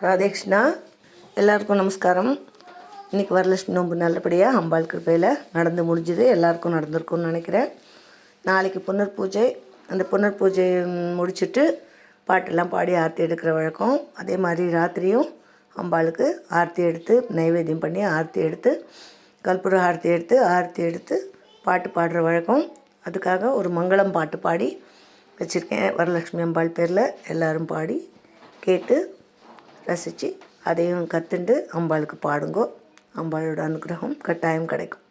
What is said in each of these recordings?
ராதேகிருஷ்ணா, எல்லாருக்கும் நமஸ்காரம். இன்றைக்கி வரலட்சுமி நோன்பு நல்லபடியாக அம்பாள் கிருப்பையில் நடந்து முடிஞ்சுது. எல்லாருக்கும் நடந்திருக்கும்னு நினைக்கிறேன். நாளைக்கு புனர் பூஜை. அந்த புனர் பூஜை முடிச்சுட்டு பாட்டெல்லாம் பாடி ஆரத்தி எடுக்கிற வழக்கம். அதே மாதிரி ராத்திரியும் அம்பாளுக்கு ஆரத்தி எடுத்து நைவேத்தியம் பண்ணி ஆரத்தி எடுத்து கற்பூர ஆரத்தி எடுத்து பாட்டு பாடுற வழக்கம். அதுக்காக ஒரு மங்களம் பாட்டு பாடி வச்சுருக்கேன். வரலட்சுமி அம்பாள் பேரில் எல்லோரும் பாடி கேட்டு ரசித்து அதையும் கற்றுண்டு அம்பாளுக்கு பாடுங்கோ. அம்பாளோட அனுகிரகம் கட்டாயம் கிடைக்கும்.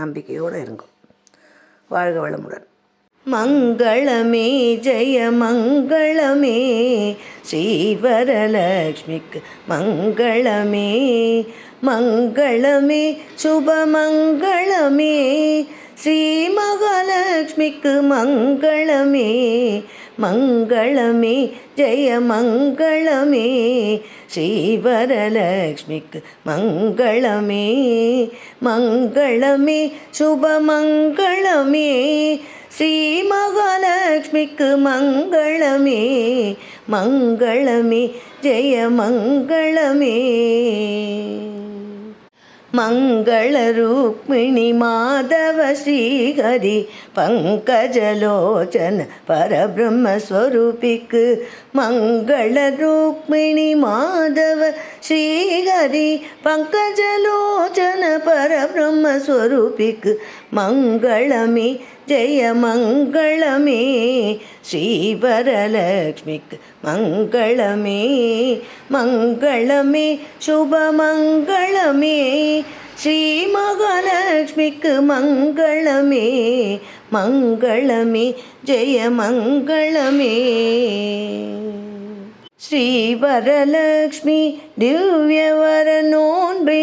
நம்பிக்கையோடு இருங்கோ. வாழ்க வளமுடன். மங்களமே ஜெய மங்களமே ஸ்ரீவரலக்ஷ்மிக்கு மங்களமே மங்களமே சுபமங்களமே ஸ்ரீ மகாலட்சுமிக்கு மங்களமே மங்களமே ஜெய மங்களமே ஸ்ரீவரலக்ஷ்மிக்கு மங்களமே மங்களமே சுபமங்களமே ஸ்ரீ மகாலட்சுமிக்கு மங்களமே மங்களமே ஜெய மங்களமே மங்கள ருக்மிணி மாதவ ஸ்ரீஹரி பங்கஜலோச்சன பரபிரம்மஸ்வரூபிக்கு மங்கள ருக்மிணி மாதவ ஸ்ரீஹரி பங்கஜலோச்சன பரபிரம்மஸ்வரூபிக்கு மங்களமே ஜெய மங்களமே ஸ்ரீவரலக்ஷ்மிக்கு மங்களமே மங்களமே சுபமங்களமே ஸ்ரீ மகாலட்சுமிக்கு மங்களமே மங்களமே ஜெய மங்களமே ஸ்ரீவரலக்ஷ்மி திவ்யவர நோன்பை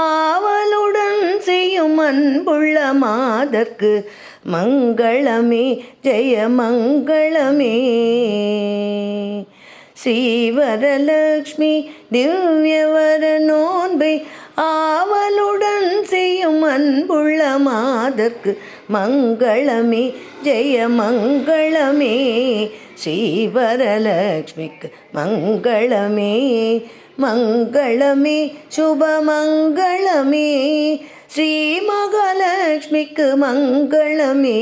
ஆவலுடன் செய்யும் அன்புள்ள மாதர்க்கு மங்களமே ஜெய மங்களமே ஸ்ரீவரலக்ஷ்மி திவ்யவர நோன்பை ஆவலுடன் செய்யும் அன்புள்ள மாதர்க்கு மங்களமே ஜெய மங்களமே ஸ்ரீவரலக்ஷ்மிக்கு மங்களமே மங்களமே சுபமங்களமே ஸ்ரீ மகாலட்சுமிக்கு மங்களமே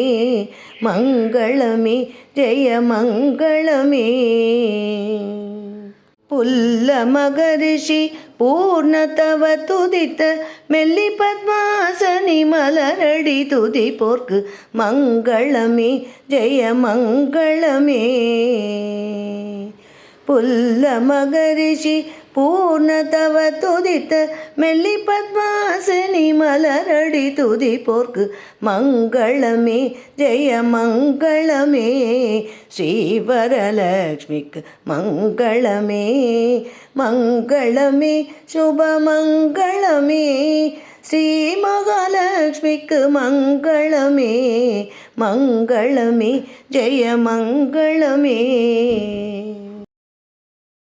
மங்களமே ஜெய மங்களமே புல்ல மகரிஷி பூர்ணதவ துதித்த மெல்லி பத்மாசனி மலரடி துதி போர்க்கு மங்களமே ஜெய மங்களமே புல்ல மகரிஷி பூர்ணதவ துதித்த மெல்லி பத்மாசனி மலரடி துதி போர்க்கு மங்களமே ஜெய மங்களமே ஸ்ரீவரலக்ஷ்மிக்கு மங்களமே மங்களமே சுபமங்களமே ஸ்ரீ மகாலட்சுமிக்கு மங்களமே மங்களமே ஜெய மங்களமே.